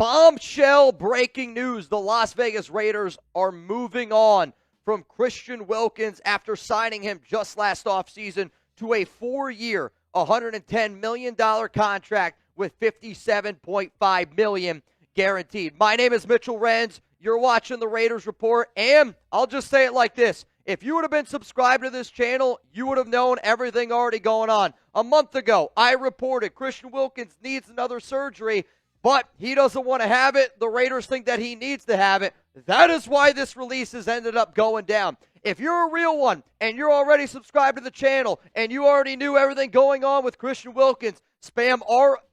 Bombshell breaking news. The Las Vegas Raiders are moving on from Christian Wilkins after signing him just last offseason to a 4-year, $110 million contract with $57.5 million guaranteed. My name is Mitchell Renz. You're watching the Raiders Report, and I'll just say it like this. If you would have been subscribed to this channel, you would have known everything already going on. A month ago, I reported Christian Wilkins needs another surgery, but he doesn't want to have it. The Raiders think that he needs to have it. That is why this release has ended up going down. If you're a real one and you're already subscribed to the channel and you already knew everything going on with Christian Wilkins, spam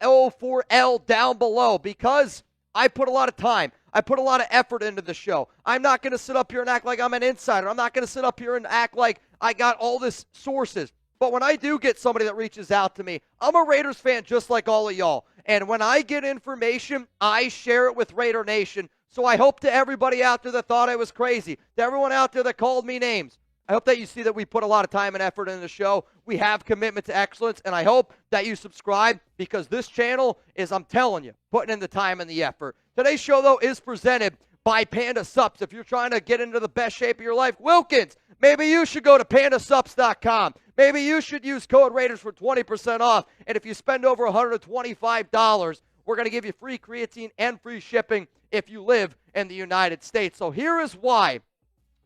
RO4L down below because I put a lot of time. I put a lot of effort into the show. I'm not going to sit up here and act like I'm an insider. I'm not going to sit up here and act like I got all this sources. But when I do get somebody that reaches out to me, I'm a Raiders fan just like all of y'all. And when I get information, I share it with Raider Nation. So I hope to everybody out there that thought I was crazy, to everyone out there that called me names, I hope that you see that we put a lot of time and effort into the show. We have commitment to excellence, and I hope that you subscribe because this channel is, I'm telling you, putting in the time and the effort. Today's show, though, is presented by Panda Subs. If you're trying to get into the best shape of your life, Wilkins, maybe you should go to pandasubs.com. Maybe you should use code Raiders for 20% off. And if you spend over $125, we're going to give you free creatine and free shipping if you live in the United States. So here is why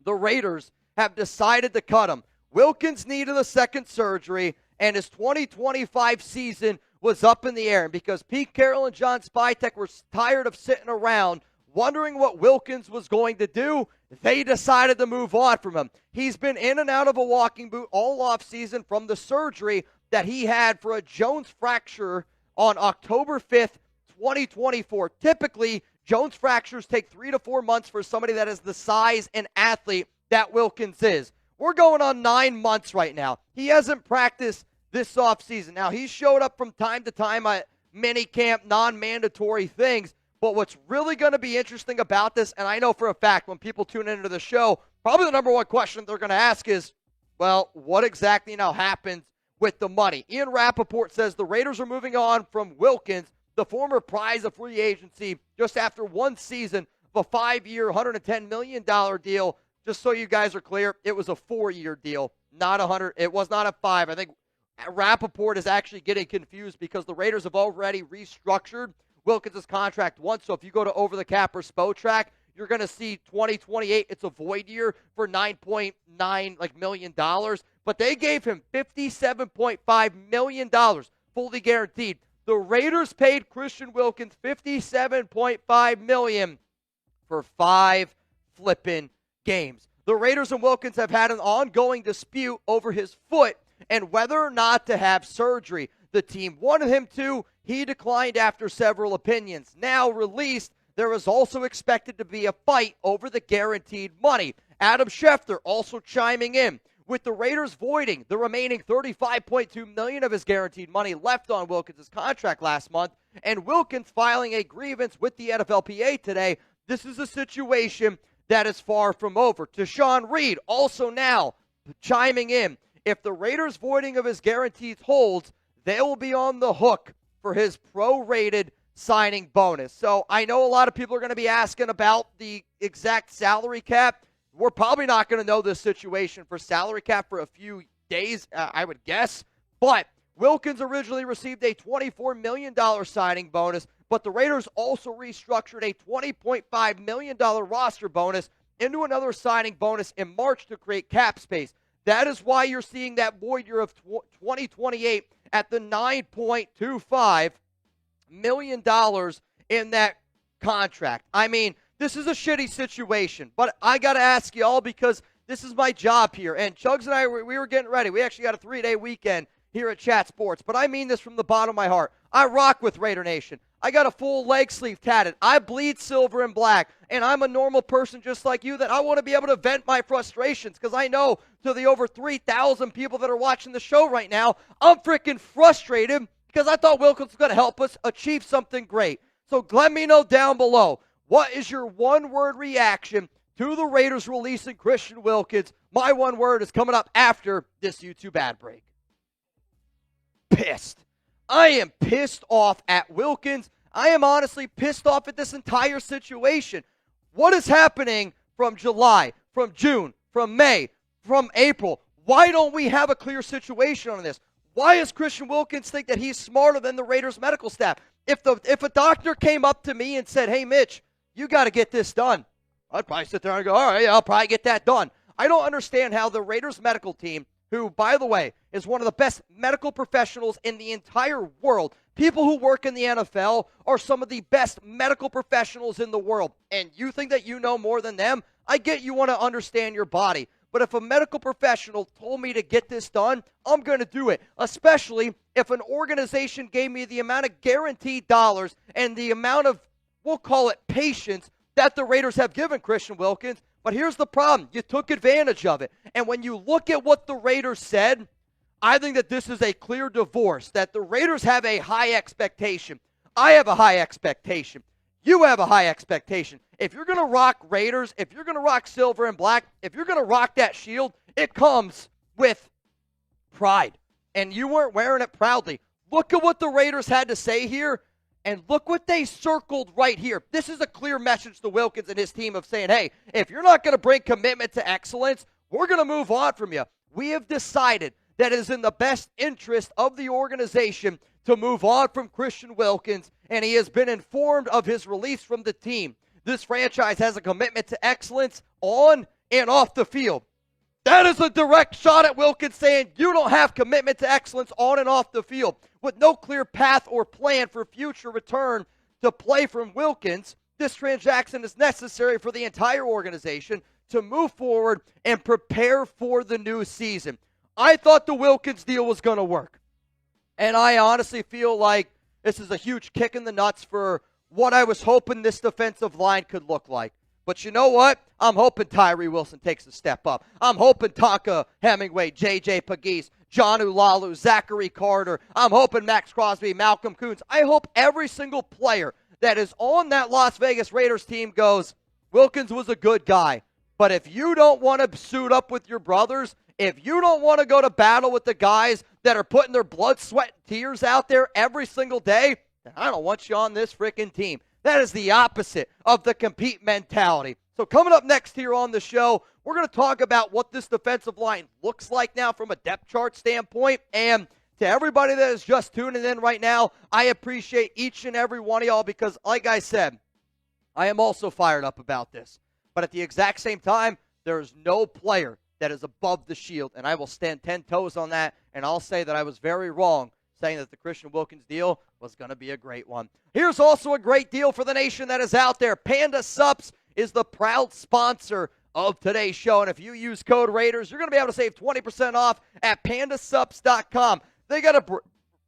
the Raiders have decided to cut him. Wilkins needed a second surgery, and his 2025 season was up in the air. And because Pete Carroll and John Spytek were tired of sitting around wondering what Wilkins was going to do, they decided to move on from him. He's been in and out of a walking boot all offseason from the surgery that he had for a Jones fracture on October 5th, 2024. Typically, Jones fractures take 3 to 4 months for somebody that is the size and athlete that Wilkins is. We're going on 9 months right now. He hasn't practiced this offseason. Now, he showed up from time to time at minicamp, non-mandatory things. But what's really going to be interesting about this, and I know for a fact when people tune into the show, probably the number one question they're going to ask is, well, what exactly now happens with the money? Ian Rappaport says the Raiders are moving on from Wilkins, the former prize of free agency, just after one season of a 5-year, $110 million deal. Just so you guys are clear, it was a 4-year deal, not 100. It was not a 5. I think Rappaport is actually getting confused because the Raiders have already restructured Wilkins' contract once. So if you go to Over the Cap or Spotrac, you're going to see 2028. It's a void year for $9.9 million. But they gave him $57.5 million, fully guaranteed. The Raiders paid Christian Wilkins $57.5 million for 5 flipping games. The Raiders and Wilkins have had an ongoing dispute over his foot and whether or not to have surgery. The team wanted him to. He declined after several opinions. Now released, there is also expected to be a fight over the guaranteed money. Adam Schefter also chiming in. With the Raiders voiding the remaining $35.2 million of his guaranteed money left on Wilkins' contract last month, and Wilkins filing a grievance with the NFLPA today, this is a situation that is far from over. Deshaun Reed also now chiming in. If the Raiders' voiding of his guarantees holds, they will be on the hook for his prorated signing bonus. So I know a lot of people are going to be asking about the exact salary cap. We're probably not going to know this situation for salary cap for a few days, I would guess. But Wilkins originally received a $24 million signing bonus, but the Raiders also restructured a $20.5 million roster bonus into another signing bonus in March to create cap space. That is why you're seeing that void year of 2028 at the $9.25 million in that contract. I mean, this is a shitty situation, but I got to ask you all because this is my job here. And Chugs and I, we were getting ready. We actually got a 3-day weekend here at Chat Sports, but I mean this from the bottom of my heart. I rock with Raider Nation. I got a full leg sleeve tatted. I bleed silver and black, and I'm a normal person just like you that I want to be able to vent my frustrations because I know to the over 3,000 people that are watching the show right now, I'm freaking frustrated because I thought Wilkins was going to help us achieve something great. So let me know down below, what is your one-word reaction to the Raiders releasing Christian Wilkins? My one word is coming up after this YouTube ad break. Pissed. I am pissed off at Wilkins. I am honestly pissed off at this entire situation. What is happening from July, from June, from May, from April? Why don't we have a clear situation on this? Why does Christian Wilkins think that he's smarter than the Raiders medical staff? If a doctor came up to me and said, hey, Mitch, you got to get this done, I'd probably sit there and go, all right, yeah, I'll probably get that done. I don't understand how the Raiders medical team, who, by the way, is one of the best medical professionals in the entire world, people who work in the NFL are some of the best medical professionals in the world, and you think that you know more than them? I get you want to understand your body. But if a medical professional told me to get this done, I'm going to do it, especially if an organization gave me the amount of guaranteed dollars and the amount of, we'll call it patience, that the Raiders have given Christian Wilkins. But here's the problem. You took advantage of it. And when you look at what the Raiders said, I think that this is a clear divorce, that the Raiders have a high expectation. I have a high expectation. You have a high expectation. If you're going to rock Raiders, if you're going to rock silver and black, if you're going to rock that shield, it comes with pride. And you weren't wearing it proudly. Look at what the Raiders had to say here, and look what they circled right here. This is a clear message to Wilkins and his team of saying, hey, if you're not going to bring commitment to excellence, we're going to move on from you. We have decided that it is in the best interest of the organization to move on from Christian Wilkins, and he has been informed of his release from the team. This franchise has a commitment to excellence on and off the field. That is a direct shot at Wilkins saying you don't have commitment to excellence on and off the field. With no clear path or plan for future return to play from Wilkins, this transaction is necessary for the entire organization to move forward and prepare for the new season. I thought the Wilkins deal was going to work. And I honestly feel like this is a huge kick in the nuts for what I was hoping this defensive line could look like. But you know what? I'm hoping Tyree Wilson takes a step up. I'm hoping Tonka Hemingway, J.J. Pegues, John Ulalu, Zachary Carter. I'm hoping Max Crosby, Malcolm Koonce. I hope every single player that is on that Las Vegas Raiders team goes, Wilkins was a good guy. But if you don't want to suit up with your brothers, if you don't want to go to battle with the guys that are putting their blood, sweat, and tears out there every single day, then I don't want you on this freaking team. That is the opposite of the compete mentality. So coming up next here on the show, we're going to talk about what this defensive line looks like now from a depth chart standpoint. And to everybody that is just tuning in right now, I appreciate each and every one of y'all because, like I said, I am also fired up about this. But at the exact same time, there is no player that is above the shield, and I will stand 10 toes on that, and I'll say that I was very wrong saying that the Christian Wilkins deal was going to be a great one. Here's also a great deal for the nation that is out there. Panda Subs is the proud sponsor of today's show, and if you use code Raiders, you're going to be able to save 20% off at pandasubs.com. They got a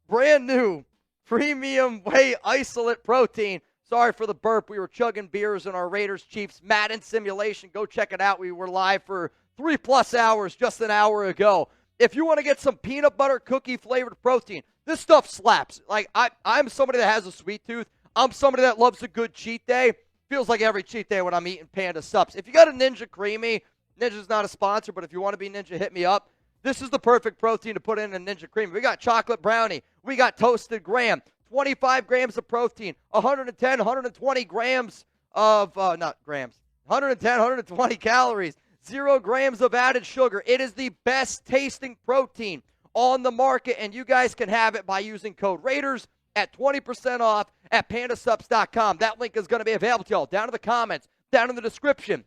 brand new premium whey isolate protein. Sorry for the burp. We were chugging beers in our Raiders-Chiefs Madden simulation. Go check it out. We were live for 3+ hours just an hour ago. If you want to get some peanut butter cookie flavored protein, this stuff slaps. Like, I'm somebody that has a sweet tooth. I'm somebody that loves a good cheat day. Feels like every cheat day when I'm eating Panda Subs. If you got a Ninja Creamy, Ninja's not a sponsor, but if you want to be Ninja, hit me up. This is the perfect protein to put in a Ninja Creamy. We got chocolate brownie. We got toasted graham. 25 grams of protein. 110, 120 grams of, not grams. 110, 120 calories. 0 grams of added sugar. It is the best tasting protein on the market, and you guys can have it by using code Raiders at 20% off at pandasubs.com. That link is going to be available to y'all down in the comments, down in the description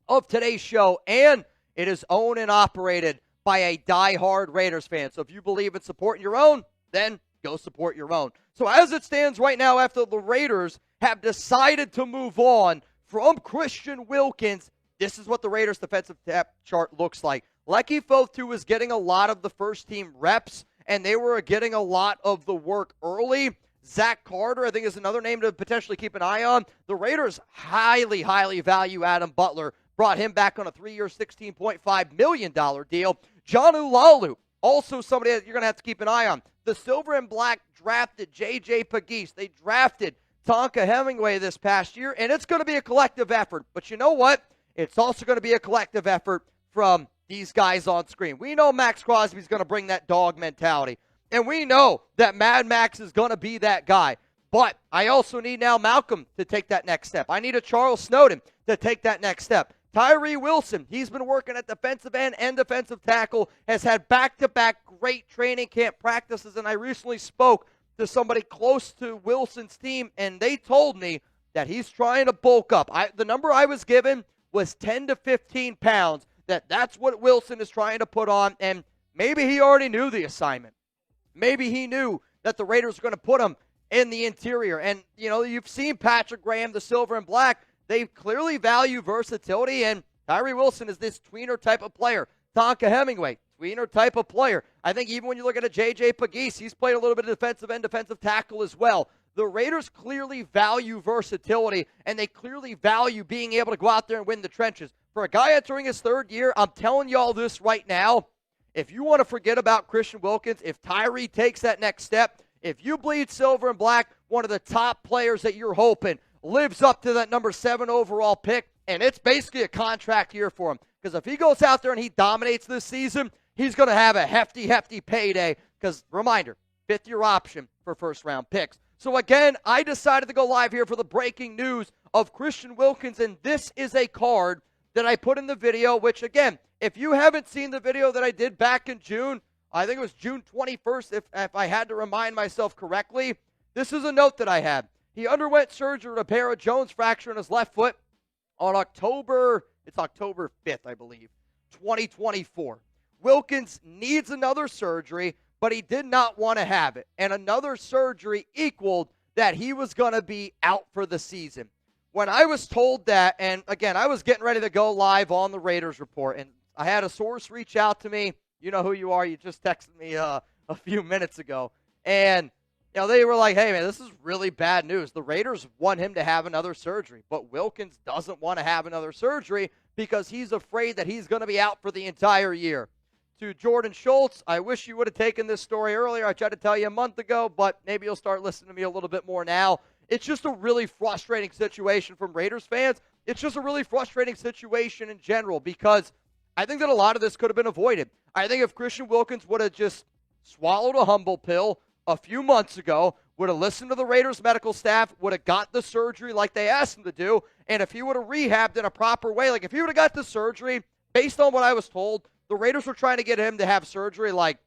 of today's show, and it is owned and operated by a diehard Raiders fan. So if you believe in supporting your own, then go support your own. So as it stands right now, after the Raiders have decided to move on from Christian Wilkins, this is what the Raiders' defensive depth chart looks like. Lecky Fotu was getting a lot of the first-team reps, and they were getting a lot of the work early. Zach Carter, I think, is another name to potentially keep an eye on. The Raiders highly, highly value Adam Butler. Brought him back on a 3-year, $16.5 million deal. John Ulalu, also somebody that you're going to have to keep an eye on. The Silver and Black drafted J.J. Pegues. They drafted Tonka Hemingway this past year, and it's going to be a collective effort. But you know what? It's also going to be a collective effort from these guys on screen. We know Max Crosby's going to bring that dog mentality. And we know that Mad Max is going to be that guy. But I also need now Malcolm to take that next step. I need a Charles Snowden to take that next step. Tyree Wilson, he's been working at defensive end and defensive tackle, has had back-to-back great training camp practices, and I recently spoke to somebody close to Wilson's team, and they told me that he's trying to bulk up. The number I was given was 10 to 15 pounds, that's what Wilson is trying to put on, and maybe he already knew the assignment. Maybe he knew that the Raiders were going to put him in the interior. And, you've seen Patrick Graham, the silver and black. They clearly value versatility, and Tyree Wilson is this tweener type of player. Tonka Hemingway, tweener type of player. I think even when you look at a J.J. Pegues, he's played a little bit of defensive end, defensive tackle as well. The Raiders clearly value versatility, and they clearly value being able to go out there and win the trenches. For a guy entering his third year, I'm telling y'all this right now, if you want to forget about Christian Wilkins, if Tyree takes that next step, if you bleed silver and black, one of the top players that you're hoping lives up to that number 7 overall pick, and it's basically a contract year for him. Because if he goes out there and he dominates this season, he's going to have a hefty, hefty payday. Because, reminder, 5th-year option for first-round picks. So, again, I decided to go live here for the breaking news of Christian Wilkins, and this is a card that I put in the video, which, again, if you haven't seen the video that I did back in June, I think it was June 21st, if I had to remind myself correctly, this is a note that I had. He underwent surgery to repair a Jones fracture in his left foot on October 5th, I believe, 2024. Wilkins needs another surgery, but he did not want to have it. And another surgery equaled that he was going to be out for the season. When I was told that, and again, I was getting ready to go live on the Raiders Report, and I had a source reach out to me. You know who you are. You just texted me a few minutes ago. And they were like, hey, man, this is really bad news. The Raiders want him to have another surgery, but Wilkins doesn't want to have another surgery because he's afraid that he's going to be out for the entire year. To Jordan Schultz, I wish you would have taken this story earlier. I tried to tell you a month ago, but maybe you'll start listening to me a little bit more now. It's just a really frustrating situation from Raiders fans. It's just a really frustrating situation in general because I think that a lot of this could have been avoided. I think if Christian Wilkins would have just swallowed a humble pill a few months ago, would have listened to the Raiders medical staff, would have got the surgery like they asked him to do, and if he would have rehabbed in a proper way, like if he would have got the surgery, based on what I was told, the Raiders were trying to get him to have surgery like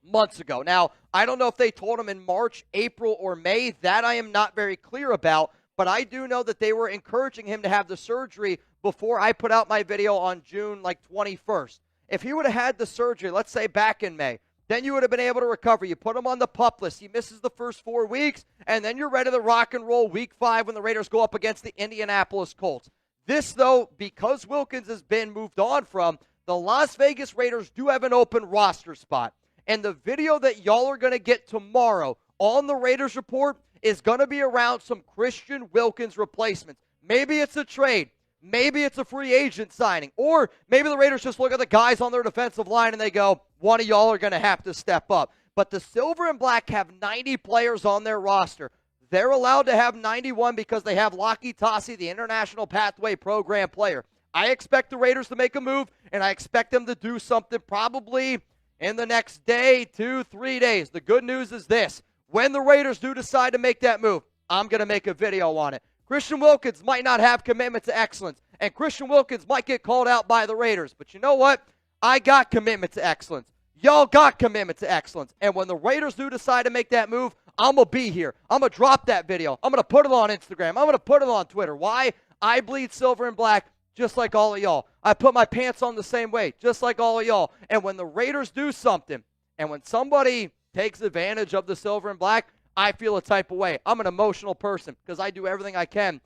months ago. Now, I don't know if they told him in March, April, or May. That I am not very clear about, but I do know that they were encouraging him to have the surgery before I put out my video on June 21st. If he would have had the surgery, let's say back in May, then you would have been able to recover. You put him on the PUP list. He misses the first 4 weeks, and then you're ready to rock and roll week 5 when the Raiders go up against the Indianapolis Colts. This, though, because Wilkins has been moved on from, the Las Vegas Raiders do have an open roster spot. And the video that y'all are going to get tomorrow on the Raiders Report is going to be around some Christian Wilkins replacements. Maybe it's a trade. Maybe it's a free agent signing. Or maybe the Raiders just look at the guys on their defensive line and they go, one of y'all are going to have to step up. But the Silver and Black have 90 players on their roster. They're allowed to have 91 because they have Laki Tassi, the International Pathway Program player. I expect the Raiders to make a move, and I expect them to do something probably in the next day, 2, 3 days. The good news is this. When the Raiders do decide to make that move, I'm going to make a video on it. Christian Wilkins might not have commitment to excellence, and Christian Wilkins might get called out by the Raiders. But you know what? I got commitment to excellence. Y'all got commitment to excellence. And when the Raiders do decide to make that move, I'm going to be here. I'm going to drop that video. I'm going to put it on Instagram. I'm going to put it on Twitter. Why? I bleed silver and black just like all of y'all. I put my pants on the same way, just like all of y'all. And when the Raiders do something, and when somebody takes advantage of the silver and black, I feel a type of way. I'm an emotional person because I do everything I can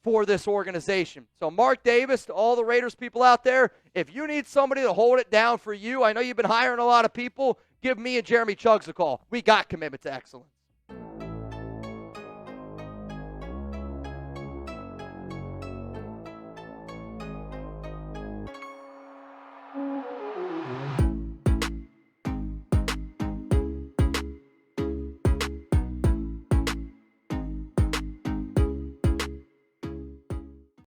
for this organization. So Mark Davis, to all the Raiders people out there, if you need somebody to hold it down for you, I know you've been hiring a lot of people, give me and Jeremy Chuggs a call. We got commitment to excellence.